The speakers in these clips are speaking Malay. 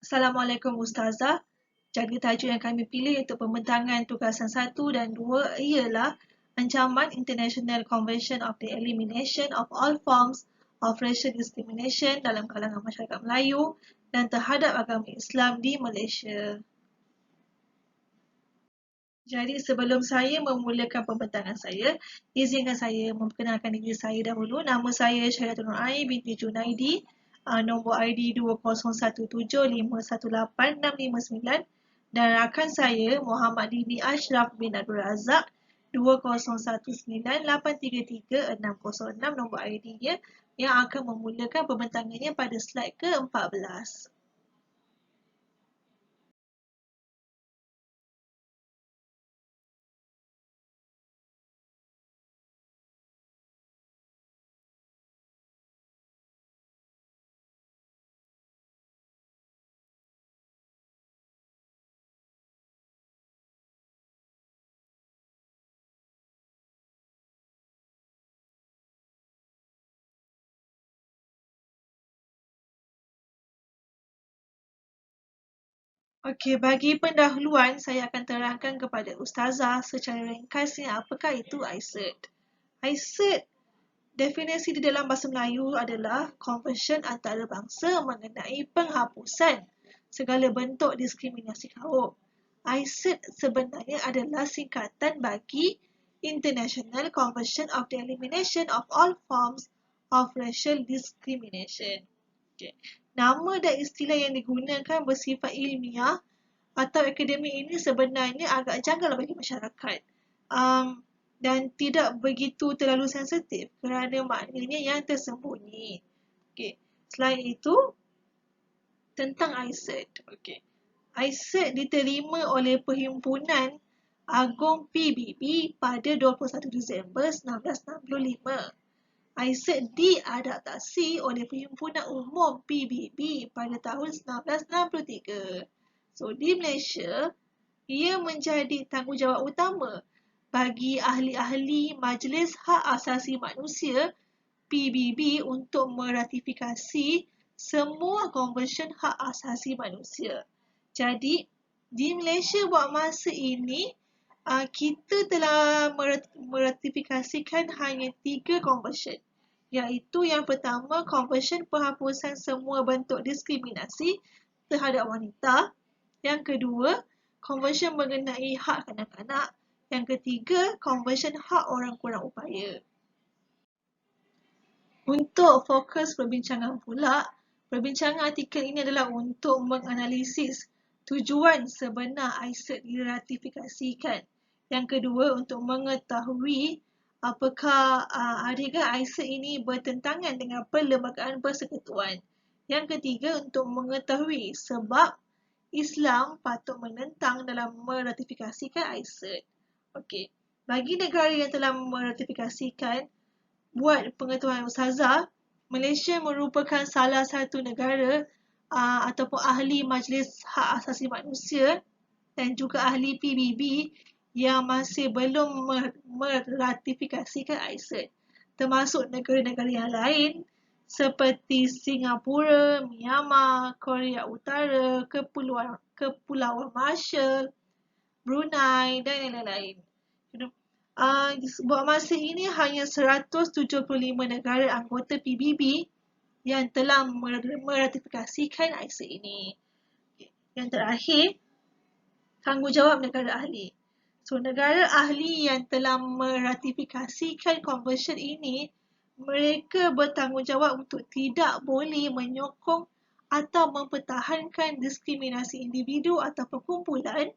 Assalamualaikum Ustazah. Jadi tajuk yang kami pilih untuk pembentangan tugasan 1 dan 2 ialah Ancaman International Convention of the Elimination of All Forms of Racial Discrimination dalam kalangan masyarakat Melayu dan terhadap agama Islam di Malaysia. Jadi sebelum saya memulakan pembentangan saya, izinkan saya memperkenalkan diri saya dahulu. Nama saya Syahriatul Nur Ain binti Junaidi. Nombor ID 2017518659 dan rakan saya Muhammad Dini Ashraf bin Abdul Razak 2019833606 nombor ID-nya yang akan memulakan pembentangannya pada slide ke-14. Okey, bagi pendahuluan, saya akan terangkan kepada Ustazah secara ringkasnya apakah itu ICERT. ICERT, definisi di dalam bahasa Melayu adalah Convention Antarabangsa mengenai penghapusan segala bentuk diskriminasi kaum. ICERT sebenarnya adalah singkatan bagi International Convention of the Elimination of All Forms of Racial Discrimination. Okay. Nama dan istilah yang digunakan bersifat ilmiah atau akademik ini sebenarnya agak janggal bagi masyarakat dan tidak begitu terlalu sensitif kerana maknanya yang tersembunyi. Okay. Selain itu, tentang ICERT. Okay. ICERT diterima oleh Perhimpunan Agung PBB pada 21 Disember 1965. ICERT diadaptasi oleh Perhimpunan Umum PBB pada tahun 1963. So, di Malaysia, ia menjadi tanggungjawab utama bagi ahli-ahli Majlis Hak Asasi Manusia PBB untuk meratifikasi semua konvensyen hak asasi manusia. Jadi, di Malaysia buat masa ini, kita telah meratifikasikan hanya 3 konvensyen, iaitu yang pertama, Konvensyen Penghapusan Semua Bentuk Diskriminasi terhadap Wanita, yang kedua, Konvensyen mengenai hak kanak-kanak, yang ketiga, Konvensyen Hak Orang Kurang Upaya. Untuk fokus perbincangan pula, perbincangan artikel ini adalah untuk menganalisis tujuan sebenar ICERT diratifikasikan. Yang kedua, untuk mengetahui apakah adakah ICERT ini bertentangan dengan Perlembagaan Persekutuan. Yang ketiga, untuk mengetahui sebab Islam patut menentang dalam meratifikasikan ICERT. Okey, bagi negara yang telah meratifikasikan, buat pengetahuan Ustazah, Malaysia merupakan salah satu negara ataupun ahli Majlis Hak Asasi Manusia dan juga ahli PBB yang masih belum meratifikasikan ICERT, termasuk negara-negara yang lain seperti Singapura, Myanmar, Korea Utara, Kepulauan Marshall, Brunei dan lain-lain. Buat masa ini hanya 175 negara anggota PBB yang telah meratifikasikan ICERT ini. Yang terakhir, tanggungjawab negara ahli. So, negara ahli yang telah meratifikasikan konvensyen ini, mereka bertanggungjawab untuk tidak boleh menyokong atau mempertahankan diskriminasi individu atau perkumpulan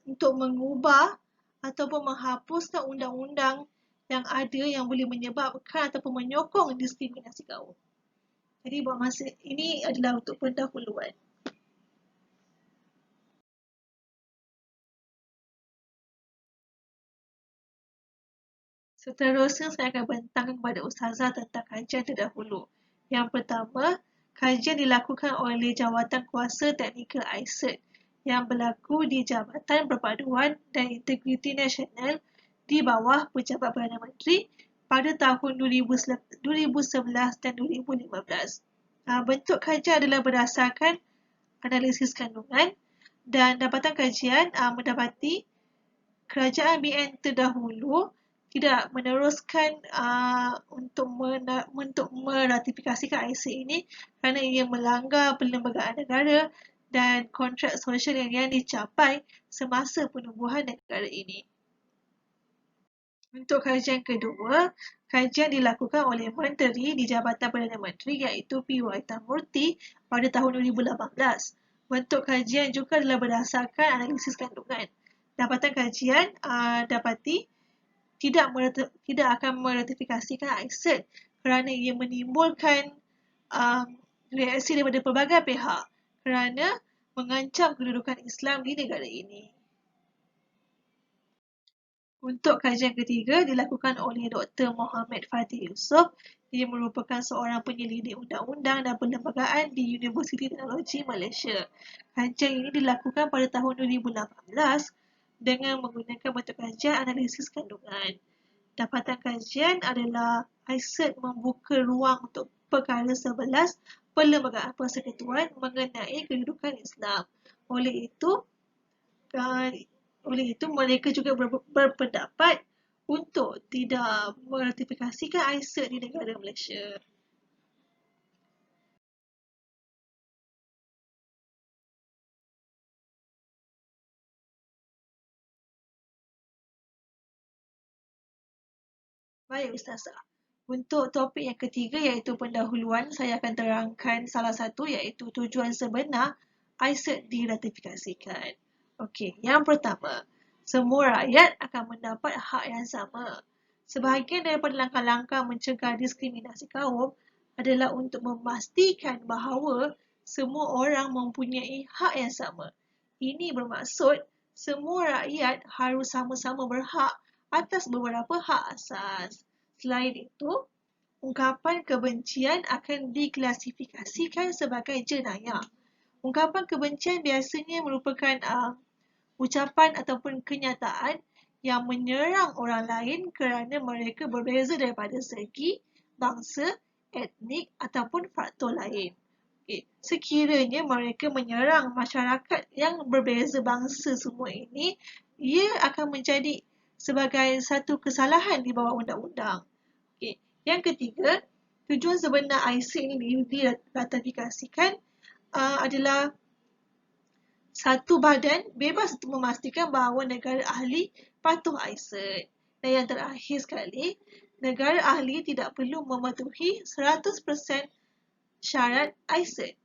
untuk mengubah ataupun menghapuskan undang-undang yang ada yang boleh menyebabkan ataupun menyokong diskriminasi kaum. Jadi buat masa ini adalah untuk pendahuluan. Seterusnya saya akan bentangkan kepada Ustazah tentang kajian terdahulu. Yang pertama, kajian dilakukan oleh Jawatan Kuasa Teknikal ICERT yang berlaku di Jabatan Perpaduan dan Integriti Nasional di bawah Pejabat Perdana Menteri pada tahun 2011 dan 2015. Bentuk kajian adalah berdasarkan analisis kandungan, dan dapatan kajian mendapati kerajaan BN terdahulu tidak meneruskan untuk meratifikasikan ICE ini kerana ia melanggar perlembagaan negara dan kontrak sosial yang dicapai semasa penubuhan negara ini. Untuk kajian kedua, kajian dilakukan oleh Menteri di Jabatan Perdana Menteri iaitu P.Y. Thamurti pada tahun 2018. Bentuk kajian juga adalah berdasarkan analisis kandungan. Dapatan kajian dapati tidak akan meratifikasikan ICE kerana ia menimbulkan reaksi daripada pelbagai pihak kerana mengancam kedudukan Islam di negara ini. Untuk kajian ketiga dilakukan oleh Dr. Mohamed Fadil Yusof. Dia merupakan seorang penyelidik undang-undang dan perlembagaan di Universiti Teknologi Malaysia. Kajian ini dilakukan pada tahun 2018 dengan menggunakan bentuk kajian analisis kandungan. Dapatan kajian adalah ICE membuka ruang untuk perkara 11 Perlembagaan Persekutuan mengenai kedudukan Islam. Oleh itu, mereka juga berpendapat untuk tidak meratifikasikan ICE di negara Malaysia. Baik Ustazah. Untuk topik yang ketiga iaitu pendahuluan, saya akan terangkan salah satu iaitu tujuan sebenar ICE diratifikasikan. Okey, yang pertama, semua rakyat akan mendapat hak yang sama. Sebahagian daripada langkah-langkah mencegah diskriminasi kaum adalah untuk memastikan bahawa semua orang mempunyai hak yang sama. Ini bermaksud semua rakyat harus sama-sama berhak atas beberapa hak asas. Selain itu, ungkapan kebencian akan diklasifikasikan sebagai jenayah. Ungkapan kebencian biasanya merupakan ucapan ataupun kenyataan yang menyerang orang lain kerana mereka berbeza daripada segi bangsa, etnik ataupun faktor lain. Sekiranya mereka menyerang masyarakat yang berbeza bangsa semua ini, ia akan menjadi sebagai satu kesalahan di bawah undang-undang. Yang ketiga, tujuan sebenar ICE ini diratifikasikan adalah satu badan bebas untuk memastikan bahawa negara ahli patuh ICE. Dan yang terakhir sekali, negara ahli tidak perlu mematuhi 100% syarat ICE.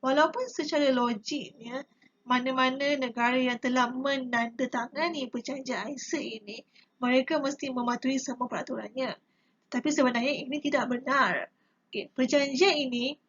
Walaupun secara logiknya, mana-mana negara yang telah menandatangani perjanjian ICE ini, mereka mesti mematuhi semua peraturannya. Tapi sebenarnya ini tidak benar. Perjanjian ini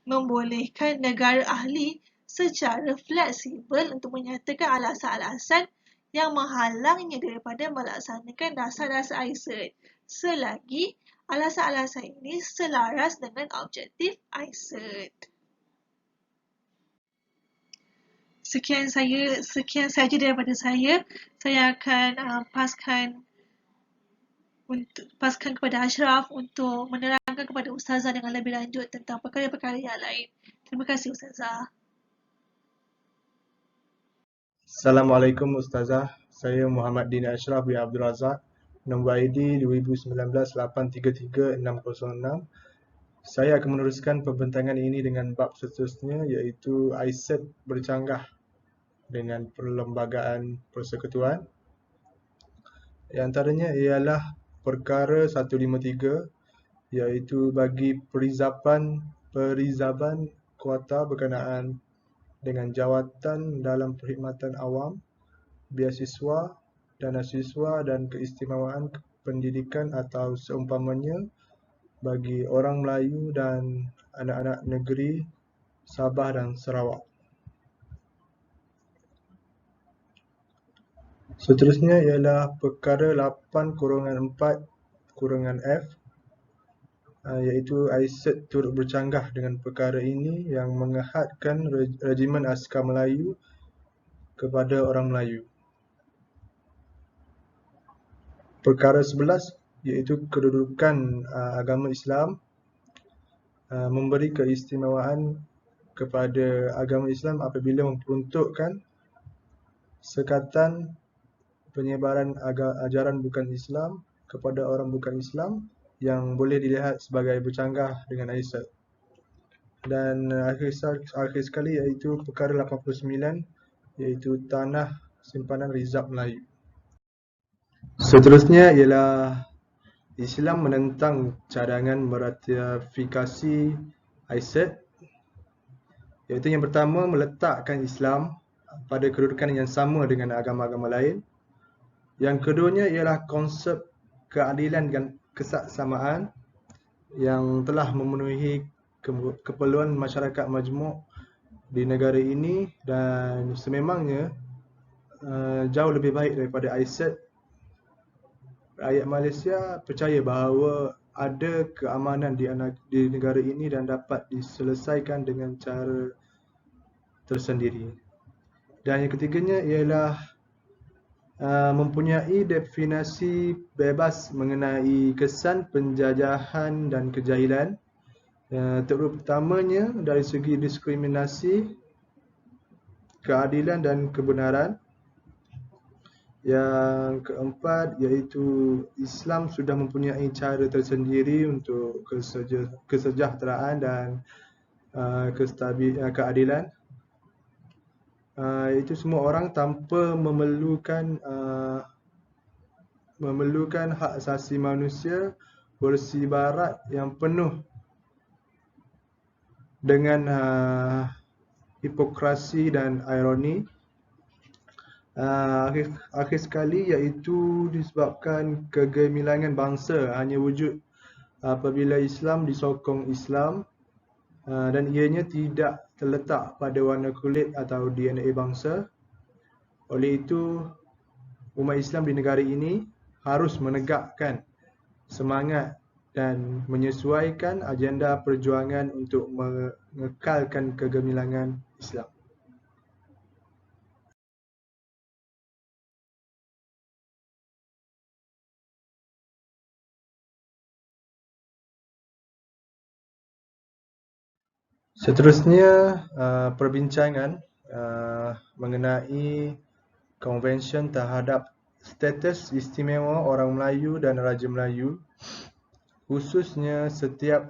membolehkan negara ahli secara fleksibel untuk menyatakan alasan-alasan yang menghalangnya daripada melaksanakan dasar-dasar ICE selagi alasan-alasan ini selaras dengan objektif ICE. Sekian saja daripada saya. Saya akan paskan kepada Ashraf untuk menerangkan kepada Ustazah dengan lebih lanjut tentang perkara-perkara yang lain. Terima kasih Ustazah. Assalamualaikum Ustazah. Saya Muhammad Din Ashraf bin Abdul Razak. Nombor ID 2019-833-606. Saya akan meneruskan pembentangan ini dengan bab seterusnya iaitu ICE bercanggah dengan Perlembagaan Persekutuan. Yang antaranya ialah perkara 153 iaitu bagi perizaban kuota berkenaan dengan jawatan dalam perkhidmatan awam, beasiswa, dana siswa dan keistimewaan pendidikan atau seumpamanya bagi orang Melayu dan anak-anak negeri Sabah dan Sarawak. Seterusnya ialah perkara 8/4/F iaitu ICE turut bercanggah dengan perkara ini yang mengehadkan regimen askar Melayu kepada orang Melayu. Perkara 11 iaitu kedudukan agama Islam memberi keistimewaan kepada agama Islam apabila memperuntukkan sekatan penyebaran ajaran bukan Islam kepada orang bukan Islam yang boleh dilihat sebagai bercanggah dengan Islam. Dan akhir sekali iaitu perkara 89, iaitu Tanah Simpanan Rizab Melayu. Seterusnya ialah Islam menentang cadangan meratifikasi ICED, iaitu yang pertama meletakkan Islam pada kedudukan yang sama dengan agama-agama lain. Yang keduanya ialah konsep keadilan dan kesaksamaan yang telah memenuhi keperluan masyarakat majmuk di negara ini dan sememangnya jauh lebih baik daripada ICED. Rakyat Malaysia percaya bahawa ada keamanan di negara ini dan dapat diselesaikan dengan cara tersendiri. Dan yang ketiganya ialah mempunyai definisi bebas mengenai kesan penjajahan dan kejahilan, terutamanya dari segi diskriminasi, keadilan dan kebenaran. Yang keempat iaitu Islam sudah mempunyai cara tersendiri untuk kesejahteraan dan keadilan. Itu semua orang tanpa memerlukan hak asasi manusia bersibarakat yang penuh dengan hipokrasi dan ironi. Akhir sekali iaitu disebabkan kegemilangan bangsa hanya wujud apabila Islam disokong Islam dan ianya tidak terletak pada warna kulit atau DNA bangsa. Oleh itu, umat Islam di negara ini harus menegakkan semangat dan menyesuaikan agenda perjuangan untuk mengekalkan kegemilangan Islam. Seterusnya, perbincangan mengenai Konvensyen terhadap status istimewa orang Melayu dan Raja Melayu, khususnya setiap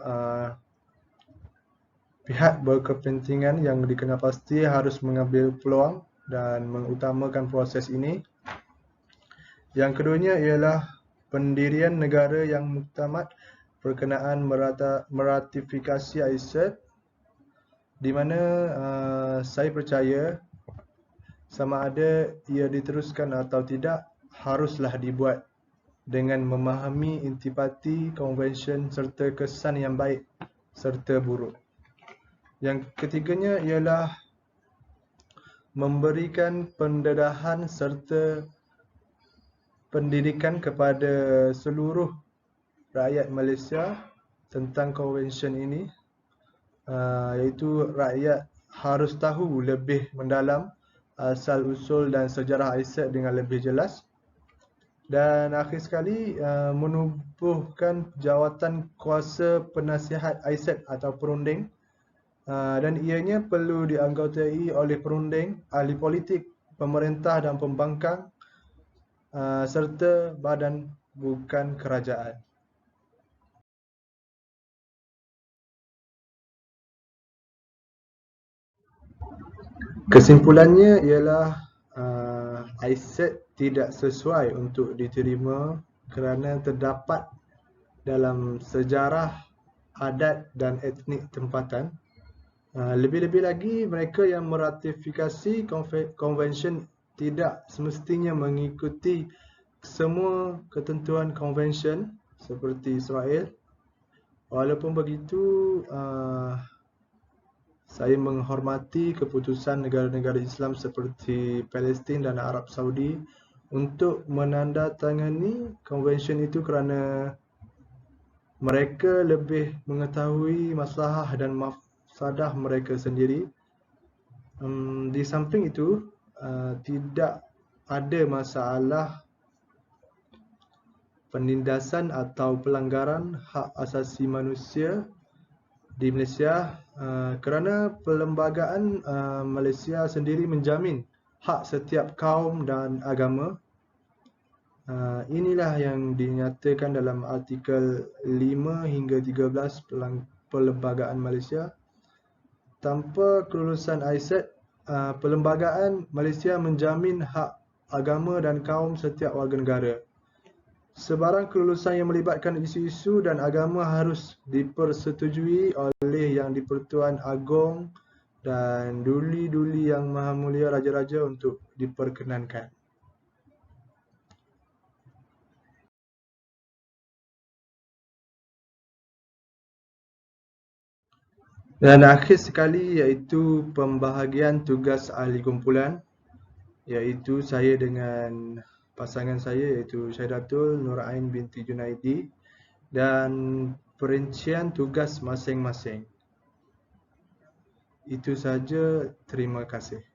pihak berkepentingan yang dikenal pasti harus mengambil peluang dan mengutamakan proses ini. Yang keduanya ialah pendirian negara yang muktamad berkenaan meratifikasi ICED, di mana saya percaya sama ada ia diteruskan atau tidak haruslah dibuat dengan memahami intipati konvensyen serta kesan yang baik serta buruk. Yang ketiganya ialah memberikan pendedahan serta pendidikan kepada seluruh rakyat Malaysia tentang konvensyen ini, iaitu rakyat harus tahu lebih mendalam asal-usul dan sejarah ICED dengan lebih jelas. Dan akhir sekali, menubuhkan jawatan kuasa penasihat ICED atau perunding, dan ianya perlu dianggotai oleh perunding, ahli politik, pemerintah dan pembangkang, serta badan bukan kerajaan. Kesimpulannya ialah ICED tidak sesuai untuk diterima kerana terdapat dalam sejarah, adat dan etnik tempatan. Lebih-lebih lagi, mereka yang meratifikasi konvensyen tidak semestinya mengikuti semua ketentuan konvensyen seperti Israel. Walaupun begitu, saya menghormati keputusan negara-negara Islam seperti Palestin dan Arab Saudi untuk menandatangani konvensyen itu kerana mereka lebih mengetahui masalah dan mafsadah mereka sendiri. Di samping itu, tidak ada masalah penindasan atau pelanggaran hak asasi manusia di Malaysia kerana perlembagaan Malaysia sendiri menjamin hak setiap kaum dan agama. Inilah yang dinyatakan dalam artikel 5 hingga 13 Perlembagaan Malaysia. Tanpa kelulusan ISET, Perlembagaan Malaysia menjamin hak agama dan kaum setiap warga negara. Sebarang kelulusan yang melibatkan isu-isu dan agama harus dipersetujui oleh Yang di-Pertuan Agong dan Duli-Duli Yang Maha Mulia Raja-Raja untuk diperkenankan. Dan akhir sekali iaitu pembahagian tugas ahli kumpulan, iaitu saya dengan pasangan saya iaitu Syahidatul Nur Ain binti Junaidi, dan perincian tugas masing-masing. Itu saja, terima kasih.